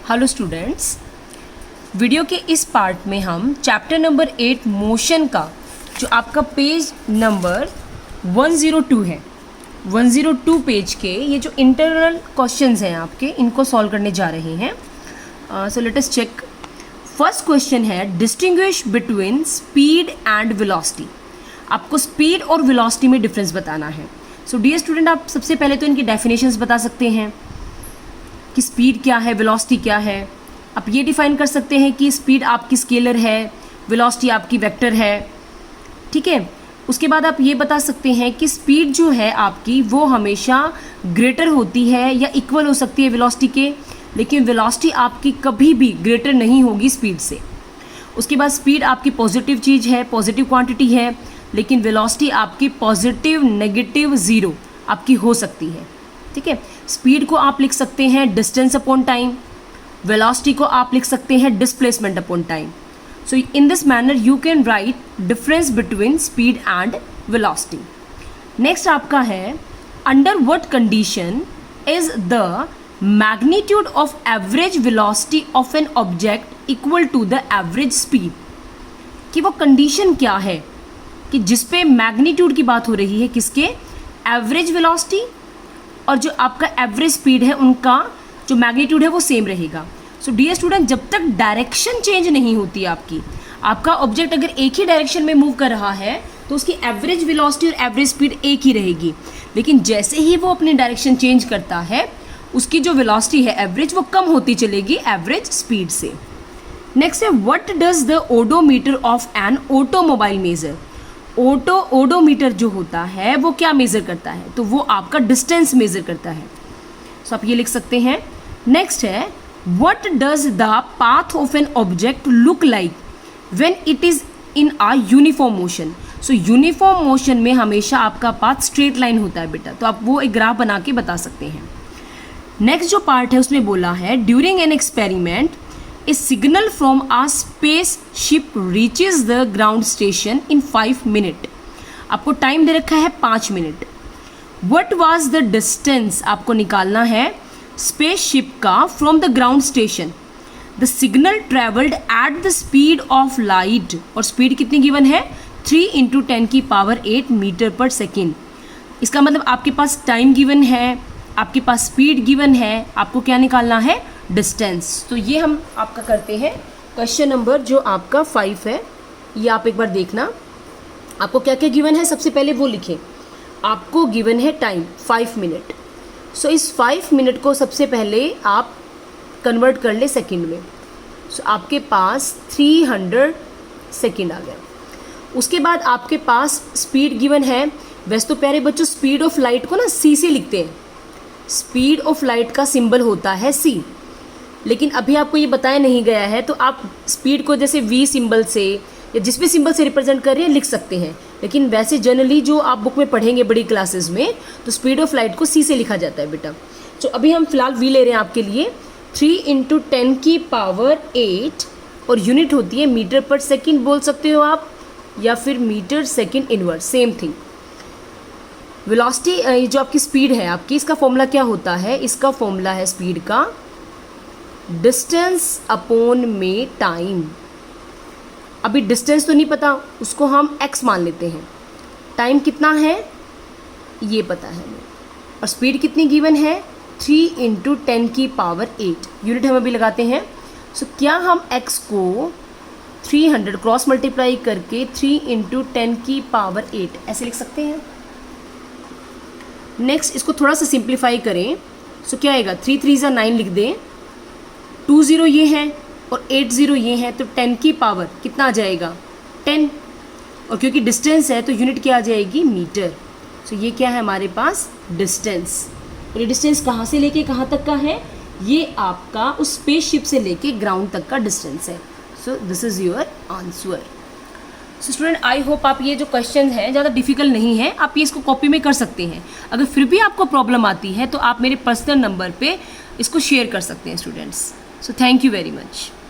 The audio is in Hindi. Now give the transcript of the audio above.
हेलो स्टूडेंट्स, वीडियो के इस पार्ट में हम चैप्टर नंबर 8 मोशन का जो आपका पेज नंबर 102 है, 102 पेज के ये जो इंटरनल क्वेश्चंस हैं आपके, इनको सॉल्व करने जा रहे हैं। So let us check. First question है distinguish between speed and velocity. आपको स्पीड और वेलोसिटी में डिफरेंस बताना है। सो डियर स्टूडेंट, आप सबसे पहले तो इनकी डेफिनेशंस बता सकते हैं कि स्पीड क्या है, वेलोसिटी क्या है। आप ये डिफाइन कर सकते हैं कि स्पीड आपकी स्केलर है, वेलोसिटी आपकी वेक्टर है, ठीक है। उसके बाद आप ये बता सकते हैं कि स्पीड जो है आपकी वो हमेशा ग्रेटर होती है या इक्वल हो सकती है वेलोसिटी के, लेकिन वेलोसिटी आपकी कभी भी ग्रेटर नहीं होगी स्पीड से। उसके बाद स्पीड आपकी पॉजिटिव चीज़ है, पॉजिटिव क्वांटिटी है, लेकिन वेलोसिटी आपकी पॉजिटिव, नेगेटिव, ज़ीरो आपकी हो सकती है, ठीक है। स्पीड को आप लिख सकते हैं डिस्टेंस अपॉन टाइम, वेलोसिटी को आप लिख सकते हैं displacement upon time. So in this manner you can write difference between speed and velocity. Next आपका है under what condition is the magnitude of average velocity of an object equal to the average speed. कि वो कंडीशन क्या है कि जिसपे मैग्नीट्यूड की बात हो रही है, किसके, एवरेज वेलोसिटी और जो आपका एवरेज स्पीड है उनका जो मैग्नीट्यूड है वो सेम रहेगा। सो डियर स्टूडेंट, जब तक डायरेक्शन चेंज नहीं होती आपका ऑब्जेक्ट अगर एक ही डायरेक्शन में मूव कर रहा है तो उसकी एवरेज वेलोसिटी और एवरेज स्पीड एक ही रहेगी, लेकिन जैसे ही वो अपनी डायरेक्शन चेंज करता है उसकी जो वेलोसिटी है एवरेज वो कम होती चलेगी एवरेज स्पीड से। नेक्स्ट है what does the odometer of an automobile measure. Odometer जो होता है वो क्या मेज़र करता है, तो वो आपका डिस्टेंस मेज़र करता है। सो आप ये लिख सकते हैं। नेक्स्ट है what does the path of an object look like when it is in a uniform motion. So uniform motion में हमेशा आपका पाथ स्ट्रेट लाइन होता है बेटा, तो आप वो एक ग्राफ बना के बता सकते हैं। नेक्स्ट जो पार्ट है उसमें बोला है during an experiment A signal from a spaceship reaches the ground station in 5 minutes. आपको टाइम दे रखा है 5 minute. What was the distance आपको निकालना है spaceship का from the ground station. The signal traveled at the speed of light और speed कितनी गिवन है 3 × 10⁸ मीटर पर सेकेंड। इसका मतलब आपके पास टाइम गिवन है, आपके पास स्पीड गिवन है, आपको क्या निकालना है, डिस्टेंस। तो ये हम आपका करते हैं क्वेश्चन नंबर जो आपका 5 है, ये आप एक बार देखना। आपको क्या क्या गिवन है सबसे पहले वो लिखें। आपको गिवन है टाइम 5 मिनट। सो इस 5 मिनट को सबसे पहले आप कन्वर्ट कर ले सेकंड में। सो आपके पास 300 सेकंड आ गया। उसके बाद आपके पास स्पीड गिवन है। वैसे तो प्यारे बच्चों स्पीड ऑफ लाइट को ना सी से लिखते हैं, स्पीड ऑफ लाइट का सिंबल होता है सी, लेकिन अभी आपको ये बताया नहीं गया है, तो आप स्पीड को जैसे वी सिंबल से या जिस भी सिंबल से रिप्रेजेंट कर रहे हैं लिख सकते हैं, लेकिन वैसे जनरली जो आप बुक में पढ़ेंगे बड़ी क्लासेस में तो स्पीड ऑफ लाइट को सी से लिखा जाता है बेटा। तो अभी हम फिलहाल वी ले रहे हैं आपके लिए 3 × 10⁸ और यूनिट होती है मीटर पर सेकेंड बोल सकते हो आप, या फिर metre second inverse, same thing. Velocity जो आपकी स्पीड है आपकी, इसका फॉर्मूला क्या होता है, इसका फॉर्मूला है स्पीड का डिस्टेंस अपॉन में टाइम। अभी डिस्टेंस तो नहीं पता, उसको हम x मान लेते हैं। टाइम कितना है ये पता है हमें, और स्पीड कितनी गिवन है 3 × 10⁸ यूनिट हम अभी लगाते हैं। सो क्या हम x को 300 क्रॉस मल्टीप्लाई करके 3 × 10⁸ ऐसे लिख सकते हैं। नेक्स्ट इसको थोड़ा सा सिंप्लीफाई करें। सो क्या आएगा 3 3 9 लिख दें, 2 0 ये हैं और 8 0 ये हैं, तो 10 की पावर कितना आ जाएगा 10, और क्योंकि डिस्टेंस है तो यूनिट क्या आ जाएगी मीटर। सो ये क्या है हमारे पास डिस्टेंस, और ये डिस्टेंस कहाँ से लेके कहाँ तक का है, ये आपका उस स्पेसशिप से लेके ग्राउंड तक का डिस्टेंस है। So this is your answer. So student, I hope आप ये जो क्वेश्चन है ज़्यादा डिफिकल्ट नहीं है, आप ये इसको कॉपी में कर सकते हैं। अगर फिर भी आपको प्रॉब्लम आती है तो आप मेरे पर्सनल नंबर पे इसको शेयर कर सकते हैं students. So thank you very much.